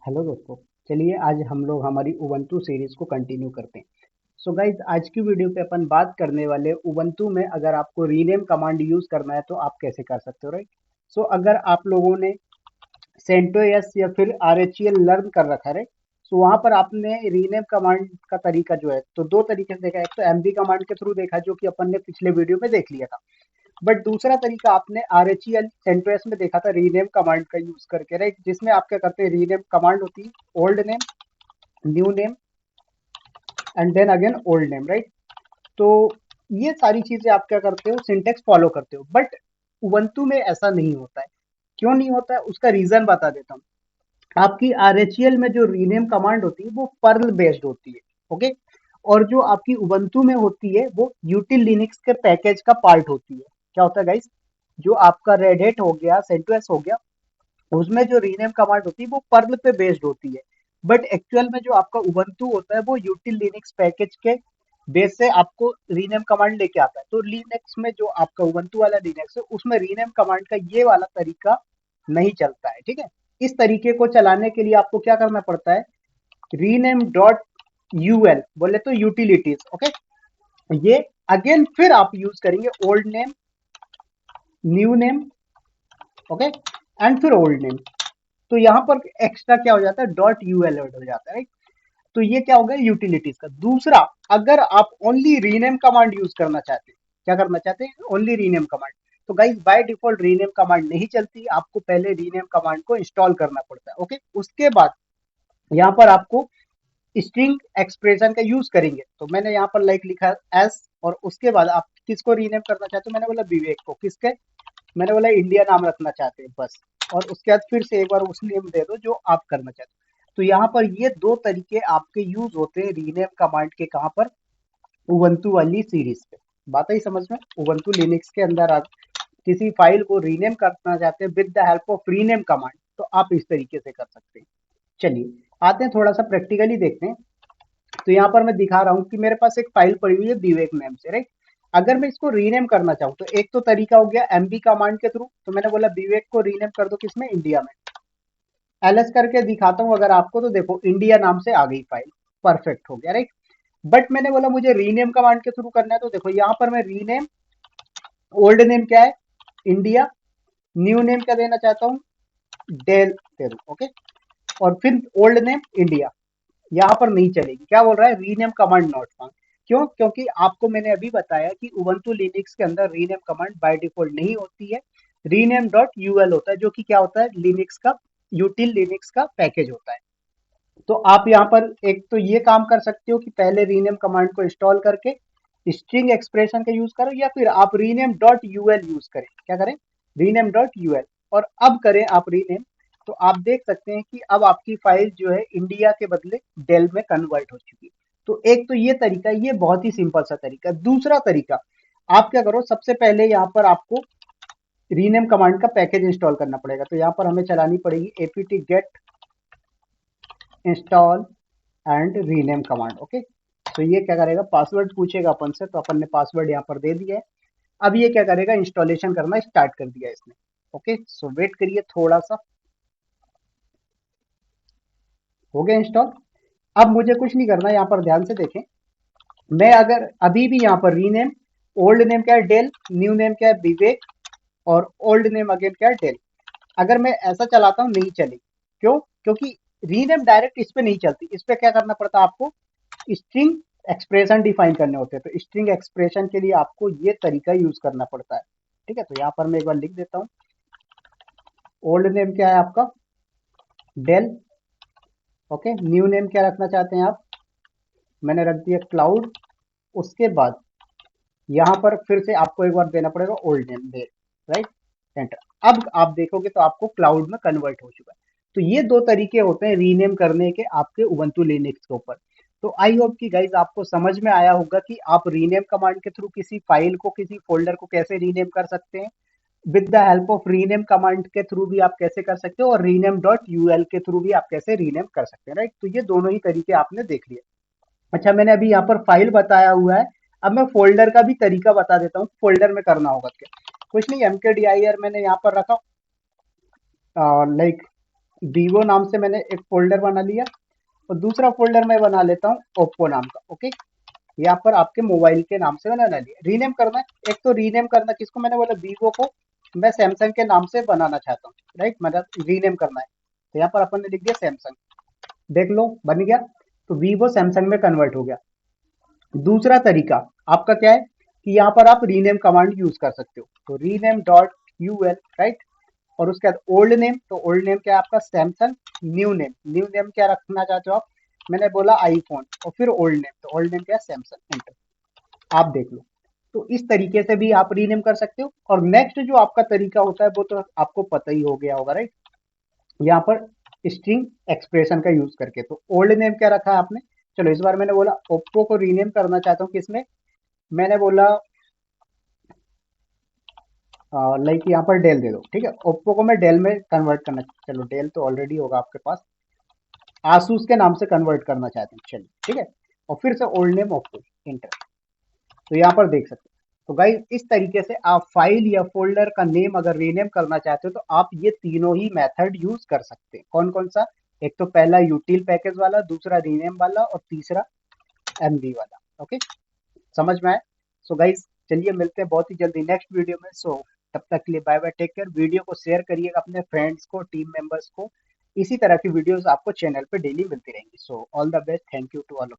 Hello दोस्तों। चलिए आज हम लोग हमारी उबंटू सीरीज को कंटिन्यू करते हैं। सो गाइज आज की वीडियो पे अपन बात करने वाले उबंटू में अगर आपको रीनेम कमांड यूज करना है तो आप कैसे कर सकते हो, राइट। सो अगर आप लोगों ने सेंटोस या फिर आरएचएल लर्न कर रखा है, राइट। सो वहां पर आपने रीनेम कमांड का तरीका जो है तो दो तरीके से देखा। एक तो एमवी कमांड के थ्रू देखा जो कि अपन ने पिछले वीडियो में देख लिया था। बट दूसरा तरीका आपने आरएचएल सेंटोस में देखा था रीनेम कमांड का यूज करके, राइट। जिसमें आप क्या करते हैं, रीनेम कमांड होती है old name, new name and then again old name, right. तो ये सारी चीजें आप क्या करते हो, सिंटेक्स फॉलो करते हो। बट उबंटू में ऐसा नहीं होता है। क्यों नहीं होता है उसका रीजन बता देता हूँ। आपकी आरएचएल में जो रीनेम कमांड होती है वो पर्ल बेस्ड होती है, ओके। और जो आपकी उबंटू में होती है वो यूटिल लिनक्स के पैकेज का पार्ट होती है। क्या होता है गाइस, जो आपका रेड हेट हो गया, सेंटोस हो गया, उसमें जो रीनेम कमांड होती है वो पर्ल पे बेस्ड होती है। बट एक्चुअल में जो आपका उबंटू होता है वो यूटिल लिनक्स पैकेज के बेस से आपको रीनेम कमांड लेके आता है। तो लिनक्स में जो आपका उबंटू वाला लिनक्स है उसमें रीनेम कमांड का ये वाला तरीका नहीं चलता है, ठीक है। इस तरीके को चलाने के लिए आपको क्या करना पड़ता है, रीनेम डॉट यूएल बोले तो यूटिलिटीज, ओके। ये अगेन फिर आप यूज करेंगे old name, new name, okay, and फिर ओल्ड नेम। तो यहाँ पर एक्स्ट्रा क्या हो जाता है, डॉट यूएल ऐड हो जाता है, राइट। तो ये क्या हो गया यूटिलिटीज का। दूसरा, अगर आप ओनली रीनेम कमांड यूज करना चाहते हैं, क्या करना चाहते हैं, ओनली रीनेम कमांड, तो guys by default rename command नहीं चलती। आपको पहले रीनेम कमांड को इंस्टॉल करना पड़ता है, ओके। उसके बाद यहाँ पर आपको स्ट्रिंग एक्सप्रेशन का यूज करेंगे। तो मैंने यहाँ पर लाइक लिखा एस, और उसके बाद आप किसको रीनेम करना चाहते हो, मैंने बोला विवेक को। किसके, मैंने बोला इंडिया नाम रखना चाहते हैं बस। और उसके बाद फिर से एक बार उस नेम दे दो जो आप करना चाहते हो। तो यहाँ पर ये दो तरीके आपके यूज होते हैं रीनेम कमांड के। कहाँ पर, उबंटू वाली सीरीज पे। बात आई समझ में। उबंटू लिनक्स के अंदर आप किसी फाइल को रीनेम करना चाहते हैं with the help of rename command, तो आप इस तरीके से कर सकते हैं। चलिए आते हैं थोड़ा सा प्रैक्टिकली देखते हैं। तो यहाँ पर मैं दिखा रहा हूँ कि मेरे पास एक फाइल पड़ी हुई है विवेक नेम से, राइट। अगर मैं इसको रीनेम करना चाहूँ तो एक तो तरीका हो गया एमबी कमांड के थ्रू। तो मैंने बोला विवेक को रीनेम कर दो किसमें, इंडिया में। एलएस करके दिखाता हूँ अगर आपको, तो देखो इंडिया नाम से आ गई फाइल, परफेक्ट हो गया, राइट। बट मैंने बोला मुझे रीनेम कमांड के थ्रू करना है, तो देखो यहाँ पर मैं रीनेम, ओल्ड नेम क्या है, इंडिया, न्यू नेम क्या देना चाहता हूँ, डेल दे दूं, ओके। और फिर ओल्ड नेम इंडिया, यहाँ पर नहीं चलेगी। क्या बोल रहा है, रीनेम कमांड नॉट फाउंड। क्यों, क्योंकि आपको मैंने अभी बताया कि उबंटू लिनक्स के अंदर रीनेम कमांड बाय डिफॉल्ट नहीं होती है। रीनेम डॉट यूएल होता है जो कि क्या होता है, लिनक्स का यूटिल लिनक्स का पैकेज होता है। तो आप यहाँ पर एक तो ये काम कर सकते हो कि पहले रीनेम कमांड को इंस्टॉल करके स्ट्रिंग एक्सप्रेशन का यूज करो, या फिर आप रीनेम डॉट यूएल यूज करें। क्या करें, रीनेम डॉट यूएल, और अब करें आप रीनेम। तो आप देख सकते हैं कि अब आपकी फाइल जो है इंडिया के बदले डेल में कन्वर्ट हो चुकी है। तो एक तो ये तरीका, ये बहुत ही सिंपल सा तरीका। दूसरा तरीका, आप क्या करो, सबसे पहले यहाँ पर आपको रीनेम कमांड का पैकेज इंस्टॉल करना पड़ेगा। तो यहाँ पर हमें चलानी पड़ेगी APT get install and rename command, okay. तो ये क्या करेगा, पासवर्ड पूछेगा अपन से, तो अपन ने पासवर्ड यहाँ पर दे दिया है। अब ये क्या करेगा, इंस्टॉलेशन करना स्टार्ट कर दिया इसने, ओके। सो वेट करिए थोड़ा सा, हो गया इंस्टॉल। अब मुझे कुछ नहीं करना, यहाँ पर ध्यान से देखें। मैं अगर अभी भी यहाँ पर रीनेम, ओल्ड नेम क्या है डेल, न्यू नेम क्या है विवेक, और ओल्ड नेम अगेन क्या है डेल, अगर मैं ऐसा चलाता हूँ नहीं चलेगी। क्यों, क्योंकि रीनेम डायरेक्ट इस पे नहीं चलती। इस पे क्या करना पड़ता है आपको, स्ट्रिंग एक्सप्रेशन डिफाइन करने होते हैं। तो स्ट्रिंग एक्सप्रेशन के लिए आपको ये तरीका यूज करना पड़ता है, ठीक है। तो यहाँ पर मैं एक बार लिख देता हूँ, ओल्ड नेम क्या है आपका, डेल, ओके। न्यू नेम क्या रखना चाहते हैं आप, मैंने रख दिया क्लाउड। उसके बाद यहाँ पर फिर से आपको एक बार देना पड़ेगा old name del, right, enter. अब आप देखोगे तो आपको क्लाउड में कन्वर्ट हो चुका है। तो ये दो तरीके होते हैं रीनेम करने के आपके उबंटू लिनक्स के ऊपर। तो आई होप कि गाइज आपको समझ में आया होगा कि आप रीनेम कमांड के थ्रू किसी फाइल को, किसी फोल्डर को कैसे रीनेम कर सकते हैं। With the help of rename command के थ्रू भी आप कैसे कर सकते हो, और रीनेम डॉट यूएल के थ्रू भी आप कैसे रीनेम कर सकते हैं, राइट। तो ये दोनों ही तरीके आपने देख लिए। अच्छा, मैंने अभी यहाँ पर फाइल बताया हुआ है। अब मैं फोल्डर का भी तरीका बता देता हूँ, फोल्डर में करना होगा क्या। कुछ नहीं, एमकेडीआईआर मैंने यहाँ पर रखा, लाइक वीवो नाम से मैंने एक फोल्डर बना लिया, और दूसरा फोल्डर मैं बना लेता हूँ ओप्पो नाम का। ओके, यहाँ पर आपके मोबाइल के नाम से मैंने बना लिया। रीनेम करना है, एक तो रीनेम करना किसको, मैंने बोला वीवो को मैं सैमसंग के नाम से बनाना चाहता हूँ, राइट, मतलब रीनेम करना है। तो यहाँ पर अपन ने लिख दिया सैमसंग, देख लो बन गया। तो वीवो सैमसंग में कन्वर्ट हो गया। दूसरा तरीका आपका क्या है कि यहाँ पर आप रीनेम कमांड यूज कर सकते हो। तो रीनेम डॉट यूएल, राइट, और उसके बाद ओल्ड नेम, तो ओल्ड नेम क्या है आपका Samsung. New name, new name क्या रखना चाहते हो आप, मैंने बोला आईफोन, और फिर ओल्ड नेम, तो ओल्ड नेम क्या है सैमसंग, एंटर। आप देख लो। तो इस तरीके से भी आप रीनेम कर सकते हो। और नेक्स्ट जो आपका तरीका होता है वो तो आपको पता ही हो गया होगा, राइट, यहाँ पर स्ट्रिंग एक्सप्रेशन का यूज करके। तो ओल्ड नेम क्या रखा है आपने, चलो इस बार मैंने बोला ओप्पो को रीनेम करना चाहता हूँ किसमें, मैंने बोला लाइक यहाँ पर डेल दे दो, ठीक है, ओप्पो को मैं डेल में कन्वर्ट करना, चलो डेल तो ऑलरेडी होगा आपके पास, आसूस के नाम से कन्वर्ट करना चाहते हैं, चलिए ठीक है, और फिर से ओल्ड नेम ओप्पो, इंटर। तो यहाँ पर देख सकते हैं। तो गाइस इस तरीके से आप फाइल या फोल्डर का नेम अगर रीनेम करना चाहते हो तो आप ये तीनों ही मेथड यूज कर सकते हैं। कौन कौन सा, एक तो पहला यूटिल पैकेज वाला, दूसरा रीनेम वाला, और तीसरा एमवी वाला। ओके, समझ में आए। सो गाइस चलिए मिलते हैं बहुत ही जल्दी नेक्स्ट वीडियो में। सो तब तक के लिए bye bye, take care. Video को शेयर करिएगा अपने फ्रेंड्स को, टीम मेंबर्स को। इसी तरह की वीडियोस आपको चैनल पे डेली मिलती रहेंगी। So all the best, thank you to all.